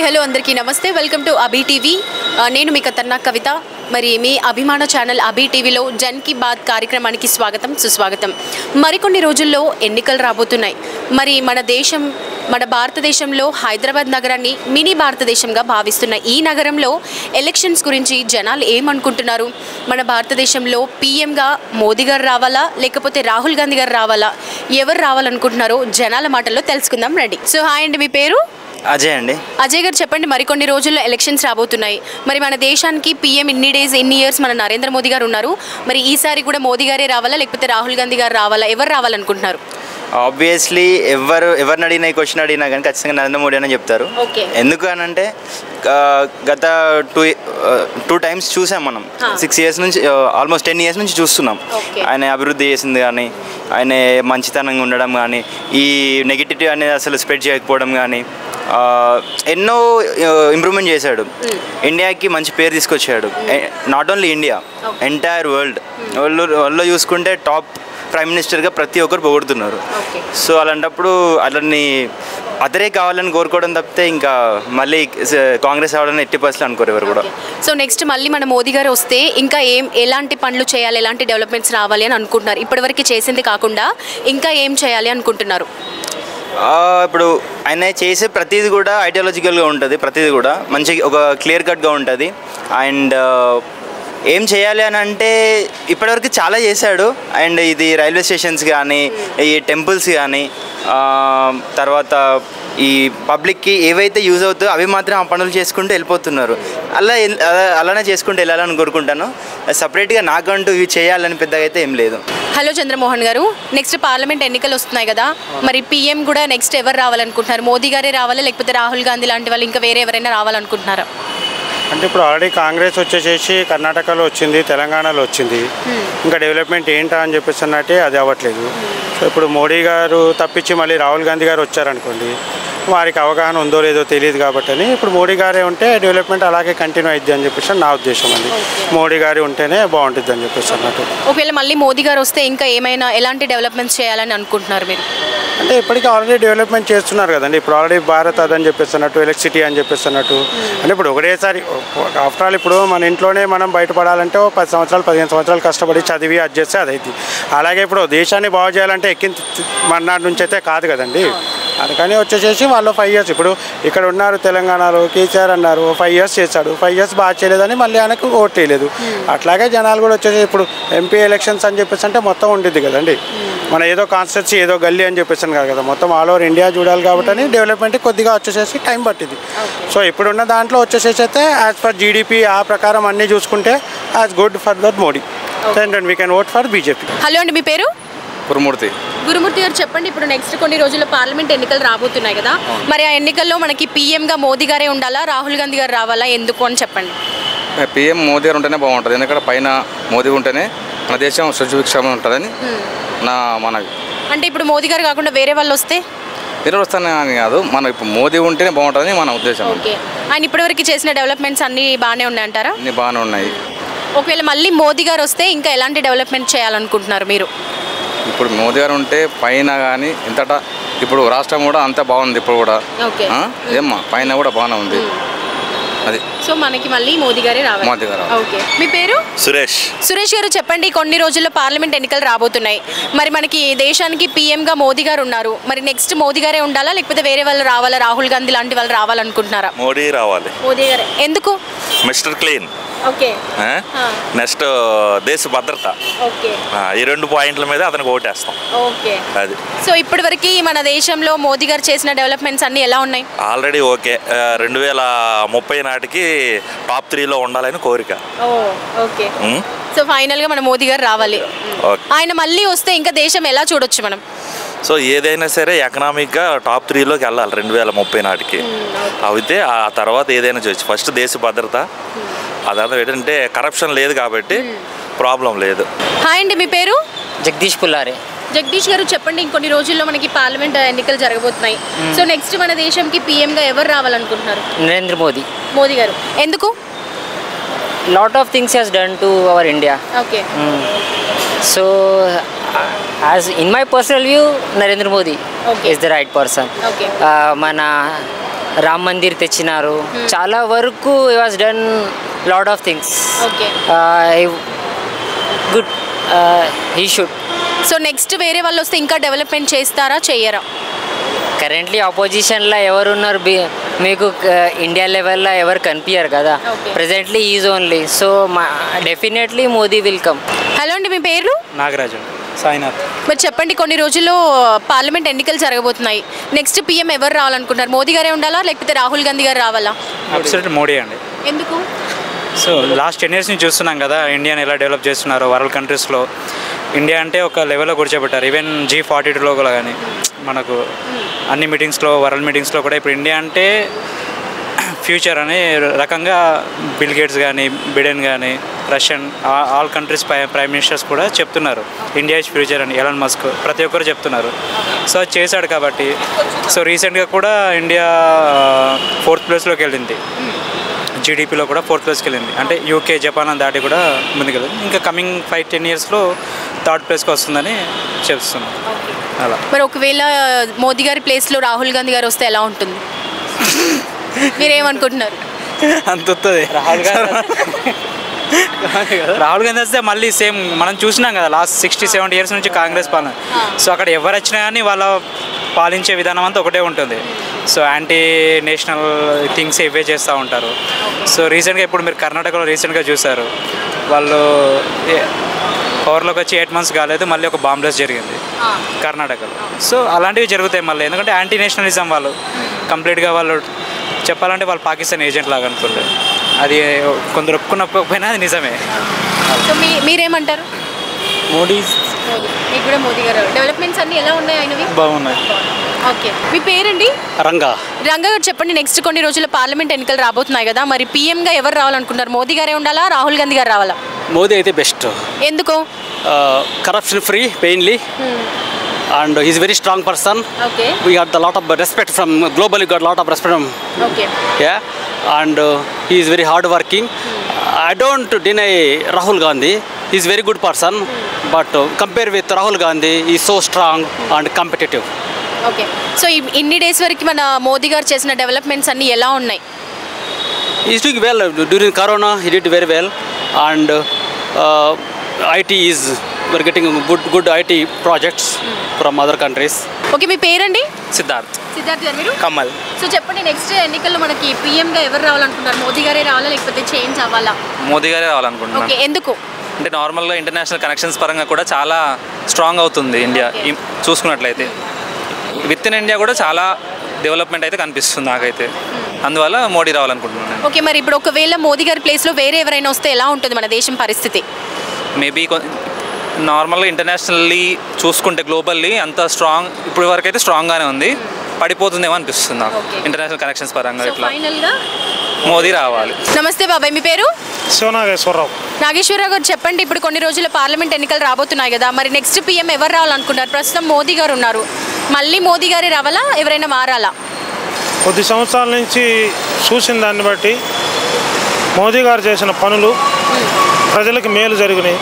Hello అందరికీ నమస్తే. Welcome to Abhi TV. నేను మీ కతర్నా కవిత. మరి మీ అభిమాన ఛానల్ అభి టీవీలో జన్ కీ బాత్ కార్యక్రమానికి స్వాగతం, సుస్వాగతం. మరికొన్ని రోజుల్లో ఎన్నికలు రాబోతున్నాయి. మరి మన భారతదేశంలో హైదరాబాద్ నగరాన్ని మినీ భారతదేశంగా భావిస్తున్న ఈ నగరంలో ఎలక్షన్స్ గురించి జనాలు ఏమనుకుంటున్నారు? మన భారతదేశంలో పీఎంగా మోదీ గారు రావాలా, లేకపోతే రాహుల్ గాంధీ గారు రావాలా? ఎవరు రావాలనుకుంటున్నారో జనాల మాటల్లో తెలుసుకుందాం రండి. సో హాయ్ అండి, మీ పేరు? అజయ్ అండి. అజయ్ గారు చెప్పండి, మరికొన్ని రోజుల్లో ఎలక్షన్స్ రాబోతున్నాయి. మరి మన దేశానికి పీఎం ఇన్ని ఇయర్స్ మన నరేంద్ర మోదీ గారు ఉన్నారు. మరి ఈసారి కూడా మోదీ గారే రావాలా, లేకపోతే రాహుల్ గాంధీ గారు రావాలా? ఎవరు రావాలనుకుంటున్నారు? ఆబ్వియస్లీ ఎవరిని అడిగినా ఈ క్వశ్చన్ అడిగినా కానీ ఖచ్చితంగా నరేంద్ర మోడీ అని చెప్తారు. ఎందుకు అని అంటే గత టూ టైమ్స్ చూసాం మనం. 6 years నుంచి ఆల్మోస్ట్ 10 years నుంచి చూస్తున్నాం. ఆయన అభివృద్ధి చేసింది కానీ, ఆయన మంచితనంగా ఉండడం కానీ, ఈ నెగిటివిటీ అనేది అసలు స్ప్రెడ్ చేయకపోవడం కానీ, ఎన్నో ఇంప్రూవ్మెంట్ చేశాడు. ఇండియాకి మంచి పేరు తీసుకొచ్చాడు. నాట్ ఓన్లీ ఇండియా, ఎంటైర్ వరల్డ్లో చూసుకుంటే టాప్ ప్రైమ్ మినిస్టర్గా ప్రతి ఒక్కరు పొగుడుతున్నారు. సో అలాంటప్పుడు అతన్ని అదరే కావాలని కోరుకోవడం తప్పితే ఇంకా మళ్ళీ కాంగ్రెస్ అవ్వాలని 80% అనుకోరు ఎవరు కూడా. సో నెక్స్ట్ మళ్ళీ మన మోదీ గారు వస్తే ఇంకా ఎలాంటి పనులు చేయాలి, ఎలాంటి డెవలప్మెంట్స్ రావాలి అని అనుకుంటున్నారు? ఇప్పటివరకు చేసింది కాకుండా ఇంకా ఏం చేయాలి అనుకుంటున్నారు? ఇప్పుడు ఆయన చేసే ప్రతిదీ కూడా ఐడియాలజికల్గా ఉంటుంది. ప్రతిదీ కూడా మంచి ఒక క్లియర్ కట్గా ఉంటుంది. అండ్ ఏం చేయాలి అని అంటే ఇప్పటివరకు చాలా చేశాడు. అండ్ ఇది రైల్వే స్టేషన్స్ కానీ, ఈ టెంపుల్స్ కానీ, తర్వాత ఈ పబ్లిక్కి ఏవైతే యూజ్ అవుతాయో అవి మాత్రం ఆ పనులు చేసుకుంటూ వెళ్ళిపోతున్నారు. అలానే చేసుకుంటూ వెళ్ళాలని కోరుకుంటాను. సపరేట్గా నాకంటూ ఇవి చేయాలని పెద్దగా అయితే ఏం లేదు. హలో చంద్రమోహన్ గారు, నెక్స్ట్ పార్లమెంట్ ఎన్నికలు వస్తున్నాయి కదా, మరి పీఎం కూడా నెక్స్ట్ ఎవరు రావాలనుకుంటున్నారు? మోదీ గారే రావాలా, లేకపోతే రాహుల్ గాంధీ లాంటి వాళ్ళు ఇంకా వేరే ఎవరైనా రావాలనుకుంటున్నారా? అంటే ఇప్పుడు ఆల్రెడీ కాంగ్రెస్ వచ్చేసేసి కర్ణాటకలో వచ్చింది, తెలంగాణలో వచ్చింది. ఇంకా డెవలప్మెంట్ ఏంటా అని చెప్పేసి అన్నట్టే అది అవ్వట్లేదు. సో ఇప్పుడు మోడీ గారు తప్పించి మళ్ళీ రాహుల్ గాంధీ గారు వచ్చారనుకోండి, వారికి అవగాహన ఉందో లేదో తెలియదు కాబట్టి ఇప్పుడు మోడీ గారే ఉంటే డెవలప్మెంట్ అలాగే కంటిన్యూ అయింది అని చెప్పేసి నా ఉద్దేశం అండి. మోడీ గారి ఉంటేనే బాగుంటుంది అని చెప్పేసి అన్నట్టు. ఒకవేళ మళ్ళీ మోదీ గారు వస్తే ఇంకా ఎలాంటి డెవలప్మెంట్స్ చేయాలని అనుకుంటున్నారు మీరు? అంటే ఇప్పటికీ ఆల్రెడీ డెవలప్మెంట్ చేస్తున్నారు కదండి. ఇప్పుడు ఆల్రెడీ భారత్ అదని చెప్పేసి అన్నట్టు, ఎలక్ట్రిసిటీ అని చెప్పేసి అన్నట్టు. అంటే ఇప్పుడు ఒకటేసారి ఆఫ్టర్ ఆల్ ఇప్పుడు మన ఇంట్లోనే మనం బయటపడాలంటే 10 సంవత్సరాలు 15 సంవత్సరాలు కష్టపడి చదివి అది చేస్తే అదైంది. అలాగే ఇప్పుడు దేశాన్ని బాగు చేయాలంటే మర్నాడు నుంచి అయితే కాదు కదండి. అందుకని వచ్చేసేసి వాళ్ళు 5 years ఇప్పుడు ఇక్కడ ఉన్నారు తెలంగాణలో, కేసీఆర్ అన్నారు 5 years చేశాడు, 5 years బాగా చేయలేదని మళ్ళీ ఆయనకు ఓట్ వేయలేదు. అట్లాగే జనాలు కూడా వచ్చేసి ఇప్పుడు ఎంపీ ఎలక్షన్స్ అని చెప్పేసి అంటే మొత్తం ఉండిద్ది కదండి. మన ఏదో కాన్స్టిట్యూన్సీ ఏదో గల్లీ అని చెప్పేసి కాదు కదా, మొత్తం ఆల్ ఓవర్ ఇండియా చూడాలి కాబట్టి డెవలప్మెంట్ కొద్దిగా వచ్చేసేసి టైం పట్టింది. సో ఇప్పుడున్న దాంట్లో వచ్చేసేసి అయితే యాజ్ పర్ జీడిపి ఆ ప్రకారం అన్నీ చూసుకుంటే as good for that Modi, then we can vote for BJP. Hello అండి, మీ పేరు? గురుమూర్తి గారు చెప్పండి, ఇప్పుడు నెక్స్ట్ కొన్ని రోజుల్లో పార్లమెంట్ ఎన్నికలు రాబోతున్నాయి కదా, మరి ఆ ఎన్నికల్లో మనకి పీఎంగా మోదీ గారే ఉండాలా, రాహుల్ గాంధీ గారు రావాలా, ఎందుకు అని చెప్పండి? పీఎం మోదీ గారు ఉంటేనే బాగుంటుంది. ఎందుకంటే పైన మోదీ ఉంటేనే మన దేశం సుభిక్షంగా ఉంటుందని నా మనవి. అంటే ఇప్పుడు మోదీ గారు కాకుండా వేరే వాళ్ళు వస్తే? వేరే వస్తానని కాదు, మన ఇప్పుడు మోదీ ఉంటేనే బాగుంటుందని మన ఉద్దేశం. ఓకే, ఆయన ఇప్పటివరకు చేసిన డెవలప్మెంట్స్ అన్నీ బాగానే ఉన్నాయంటారా? అన్నీ బాగానే ఉన్నాయి. ఒకవేళ మళ్ళీ మోదీ గారు వస్తే ఇంకా ఎలాంటి డెవలప్మెంట్ చేయాలనుకుంటున్నారు మీరు? ఇప్పుడు మోదీ గారు ఉంటే పైన కానీ ఇంతటా ఇప్పుడు రాష్ట్రం కూడా అంత బాగుంది. ఇప్పుడు కూడా ఏమ్మా పైన కూడా బాగానే ఉంది. అది సో మనకి మళ్ళీ మోదీ గారే రావాలి. మోదీ గారు. ఓకే, మీ పేరు? సురేష్ గారు చెప్పండి, కొన్ని రోజుల్లో పార్లమెంట్ ఎన్నికలు రాబోతున్నాయి. మరి మనకి దేశానికి పీఎంగా మోదీ గారు ఉన్నారు. మరి నెక్స్ట్ మోదీ గారే ఉండాలా, లేకపోతే వేరే వాళ్ళు రావాలా, రాహుల్ గాంధీ లాంటి వాళ్ళు రావాలనుకుంటున్నారా? మోడీ రావాలి. మోదీ గారే ఎందుకు? Mister clean. ఓకే, నెక్స్ట్ దేశ భద్రత. ఓకే, ఈ 2 పాయింట్ల మీద అతనికి ఓటేస్తాం. ఓకే, అది. సో ఇప్పటివరకు మన దేశంలో మోదీ గారు చేసిన డెవలప్మెంట్స్ అన్ని ఎలా ఉన్నాయి? Already okay. 2030 నాటికి టాప్ 3లో ఉండాలని కోరిక. ఓకే, సో ఫైనల్గా మన మోదీ గారు రావాలి. ఆయన మళ్ళీ వస్తే ఇంకా దేశం ఎలా చూడొచ్చు మనం? సో ఏదైనా సరే ఎకనామిక్గా టాప్ 3లోకి వెళ్ళాలి 2030 నాటికి. అయితే ఆ తర్వాత ఏదైనా చేయొచ్చు. ఫస్ట్ దేశ భద్రత, అదంతా ఏంటంటే కరప్షన్ లేదు కాబట్టి ప్రాబ్లం లేదు. హాయ్ అండి, మీ పేరు? జగదీష్ పుల్లారే. జగదీష్ గారు చెప్పండి, ఇంకొన్ని రోజుల్లో మనకి పార్లమెంట్ ఎన్నికలు జరగబోతున్నాయి. సో నెక్స్ట్ మన దేశంకి పీఎంగా ఎవరు రావాలనుకుంటున్నారు? నరేంద్ర మోదీ. మోదీ గారు ఎందుకు? Lot of things has done to our India. Okay, so as in my personal view, Narendra Modi is the right person. Okay. మన రామ్ మందిర్ తెచ్చినారు. చాలా వరకు he was done lot of things. Okay. Good. He should. So next వేరే వాళ్ళు వస్తే ఇంకా development చేస్తారా చెయ్యరా? కరెంట్లీ ఆపోజిషన్లో ఎవరున్నారు మీకు ఇండియా లెవెల్లో ఎవరు కనిపించారు కదా. Presently is only. So definitely Modi will come. Hello అండి, మీ పేరు? నాగరాజు సాయినాథ్. మరి చెప్పండి, కొన్ని రోజుల్లో పార్లమెంట్ ఎన్నికలు జరగబోతున్నాయి. నెక్స్ట్ పీఎం ఎవరు రావాలనుకుంటున్నారు? మోదీ గారే ఉండాలా లేకపోతే రాహుల్ గాంధీ గారు రావాలా? అబ్సల్యూట్ మోడీ అండి. ఎందుకు? సో లాస్ట్ 10 years నుంచి చూస్తున్నాం కదా ఇండియాని ఎలా డెవలప్ చేస్తున్నారు. వరల్డ్ కంట్రీస్లో ఇండియా అంటే ఒక లెవెల్లో కూర్చోబెట్టారు. ఈవెన్ G42లో కూడా కానీ మనకు అన్ని మీటింగ్స్లో వరల్డ్ మీటింగ్స్లో కూడా ఇప్పుడు ఇండియా అంటే ఫ్యూచర్ అనే రకంగా బిల్ గేట్స్ కానీ బిడెన్ కానీ Russian all countries prime ministers కూడా చెప్తున్నారు ఇండియా ఇస్ ఫ్యూచర్ అని. ఎలాన్ మస్క్ ప్రతి ఒక్కరు చెప్తున్నారు. సో అది చేశాడు కాబట్టి. సో రీసెంట్గా కూడా ఇండియా 4th ప్లేస్లోకి వెళ్ళింది. జీడిపిలో కూడా 4th ప్లేస్కి వెళ్ళింది. అంటే యూకే జపాన్ అని దాటి కూడా ముందుకెళ్ళింది. ఇంకా కమింగ్ 5-10 yearsలో 3rd ప్లేస్కి వస్తుందని చెప్తున్నాను. అలా మరి ఒకవేళ మోదీ గారి ప్లేస్లో రాహుల్ గాంధీ గారు వస్తే ఎలా ఉంటుంది? మీరేమనుకుంటున్నారు? అంత వస్తుంది. రాహుల్ గాంధీ వస్తే మళ్ళీ సేమ్ మనం చూసినాం కదా లాస్ట్ 60-70 years నుంచి కాంగ్రెస్ పాలన. సో అక్కడ ఎవరు వచ్చినా కానీ వాళ్ళ పాలించే విధానం అంతా ఒకటే ఉంటుంది. సో యాంటీ నేషనల్ థింగ్స్ ఇవే చేస్తూ ఉంటారు. సో రీసెంట్గా ఇప్పుడు మీరు కర్ణాటకలో రీసెంట్గా చూసారు, వాళ్ళు పవర్లోకి వచ్చి 8 months కాలేదు, మళ్ళీ ఒక బాంబ్ బ్లాస్ట్ జరిగింది కర్ణాటకలో. సో అలాంటివి జరుగుతాయి మళ్ళీ. ఎందుకంటే యాంటీ నేషనలిజం వాళ్ళు కంప్లీట్గా వాళ్ళు చెప్పాలంటే వాళ్ళు పాకిస్తాన్ ఏజెంట్ లాగా అనుకుంటారు. అది కొందరు ఒప్పుకున్నపోయినా అది నిజమే. సో మీరేమంటారు? మోడీ మీకు కూడా మోదీ గారు డెవలప్మెంట్స్ అన్నీ ఎలా ఉన్నాయి ఆయనవి? బాగున్నాయి. ఓకే. మీ పేరండి? రంగా. రంగా గారు చెప్పండి, నెక్స్ట్ కొన్ని రోజుల్లో పార్లమెంట్ ఎన్నికలు రాబోతున్నాయి కదా, మరి పీఎంగా ఎవరు రావాలనుకుంటారు? మోదీ గారే ఉండాలా రాహుల్ గాంధీ గారు రావాలా? మోదీ అయితే బెస్ట్. ఎందుకు? Corruption free mainly and he's a very strong person. Okay. We got a lot of respect from globally, got a lot of respect from. Okay. Yeah, and he is very hard working. I don't deny Rahul Gandhi. He's a very good person, but compare with Rahul Gandhi, he's so strong and competitive. Okay. So ఇన్ని days వరకు మన మోదీ గారు చేసిన developments అన్నీ ఎలా ఉన్నాయి? He's doing well. During Corona, he did very well, and IT is, we're getting good IT projects from other countries. Okay. మీ పేరండి? సిద్ధార్థ్. సిద్ధార్థ్ గారు. మీరు? కమల్. సో చెప్పండి, నెక్స్ట్ ఎన్నికల్లో మనకి పీఎంగా ఎవరు రావాలనుకుంటారు? మోదీ గారే రావాలా లేకపోతే చేంజ్ అవ్వాలా? మోదీ గారే రావాలనుకుంటున్నాను. ఓకే. ఎందుకు? అంటే నార్మల్గా ఇంటర్నేషనల్ కనెక్షన్స్ పరంగా కూడా చాలా స్ట్రాంగ్ అవుతుంది ఇండియా. చూసుకున్నట్లయితే విత్ ఇన్ ఇండియా కూడా చాలా డెవలప్మెంట్ అయితే కనిపిస్తుంది నాకైతే. అందువల్ల మోడీ రావాలనుకుంటున్నాను. ఓకే. మరి ఇప్పుడు ఒకవేళ మోదీ గారి ప్లేస్లో వేరే ఎవరైనా వస్తే ఎలా ఉంటుంది మన దేశం పరిస్థితి? మేబీ నార్మల్గా ఇంటర్నేషనల్లీ చూసుకుంటే గ్లోబల్లీ అంత స్ట్రాంగ్ ఇప్పుడు వరకు అయితే స్ట్రాంగ్గానే ఉంది. పడిపోతుందేమో అనిపిస్తుంది నాకు ఇంటర్నేషనల్ కనెక్షన్స్ పరంగా. ఇట్లా మోదీ రావాలి. నమస్తే బాబాయ్, మీ పేరు? నాగేశ్వరరావు. నాగేశ్వరరావు గారు చెప్పండి, ఇప్పుడు కొన్ని రోజుల్లో పార్లమెంట్ ఎన్నికలు రాబోతున్నాయి కదా, మరి నెక్స్ట్ పీఎం ఎవరు రావాలనుకుంటారు? ప్రస్తుతం మోదీ గారు ఉన్నారు, మళ్ళీ మోదీ గారే రావాలా ఎవరైనా మారాలా? కొద్ది సంవత్సరాల నుంచి చూసిన దాన్ని బట్టి మోదీ గారు చేసిన పనులు ప్రజలకు మేలు జరిగినాయి.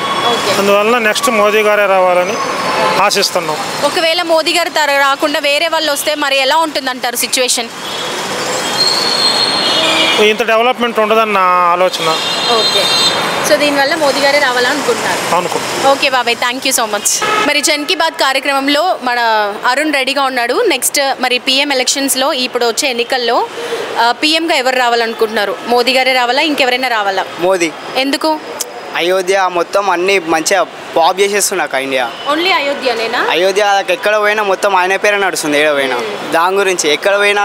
అందువల్ల నెక్స్ట్ మోదీ గారే రావాలని ఆశిస్తున్నాం. ఒకవేళ మోదీ గారు రాకుండా వేరే వాళ్ళు వస్తే మరి ఎలా ఉంటుందంటారు సిచ్యువేషన్? ఇంత డెవలప్మెంట్ ఉండదని నా ఆలోచన. ఓకే. సో దీనివల్ల మోదీ గారే రావాలనుకుంటున్నారు. ఓకే బాబాయ్, థ్యాంక్ యూ సో మచ్. మరి జన్ కీ బాత్ కార్యక్రమంలో మన అరుణ్ రెడీగా ఉన్నాడు. నెక్స్ట్ మరి పీఎం ఎలక్షన్స్లో ఇప్పుడు వచ్చే ఎన్నికల్లో పీఎంగా ఎవరు రావాలనుకుంటున్నారు? మోదీ గారే రావాలా ఇంకెవరైనా రావాలా? మోదీ. ఎందుకు? అయోధ్య మొత్తం అన్ని మంచిగా పాప్ చేసేస్తున్నాక ఇండియా. ఓన్లీ అయోధ్యనేనా? అయోధ్య ఎక్కడ పోయినా మొత్తం ఆయన పేరే నడుస్తుంది. ఏడ పోయినా దాని గురించి ఎక్కడ పోయినా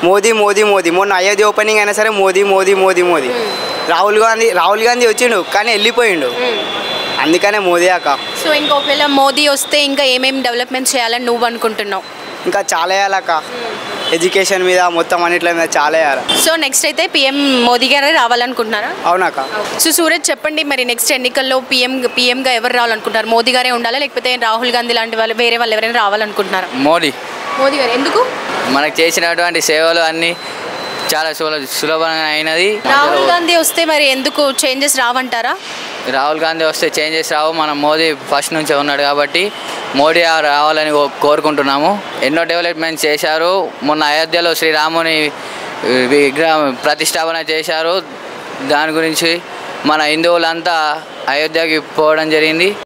మోదీ మోదీ మోదీ. మొన్న అయోధ్య ఓపెనింగ్ అయినా సరే మోదీ మోదీ మోదీ మోదీ. రాహుల్ గాంధీ వచ్చిండు కానీ వెళ్ళిపోయిండు, అందుకనే మోదీ అక్క. సో ఇంకా ఒకవేళ మోదీ వస్తే ఇంకా ఏమేమి డెవలప్మెంట్ చేయాలని నువ్వు అనుకుంటున్నావు? ఇంకా చాలా వేయాలక్క, ఎడ్యుకేషన్ మీద మొత్తం అన్నిట్ల మీద చాలా వేయాలి. సో నెక్స్ట్ అయితే పీఎం మోదీ గారే రావాలనుకుంటున్నారా? అవునాక. సో సూరజ్ చెప్పండి, మరి నెక్స్ట్ ఎన్నికల్లో పీఎంగా ఎవరు రావాలనుకుంటున్నారు? మోదీ గారే ఉండాలా లేకపోతే రాహుల్ గాంధీ లాంటి వాళ్ళు వేరే వాళ్ళు ఎవరైనా రావాలనుకుంటున్నారా? మోదీ. మోదీ గారు. ఎందుకు? మనకు చేసినటువంటి సేవలు అన్నీ చాలా సులభంగా అయినది. రాహుల్ గాంధీ వస్తే మరి ఎందుకు చేంజెస్ రావంటారా? రాహుల్ గాంధీ వస్తే చేంజెస్ రావు. మనం మోదీ ఫస్ట్ నుంచే ఉన్నాడు కాబట్టి మోడీ రావాలని కోరుకుంటున్నాము. ఎన్నో డెవలప్మెంట్స్ చేశారు. మొన్న అయోధ్యలో శ్రీరాముని విగ్రహం ప్రతిష్టాపన చేశారు. దాని గురించి మన హిందువులంతా అయోధ్యకి పోవడం జరిగింది.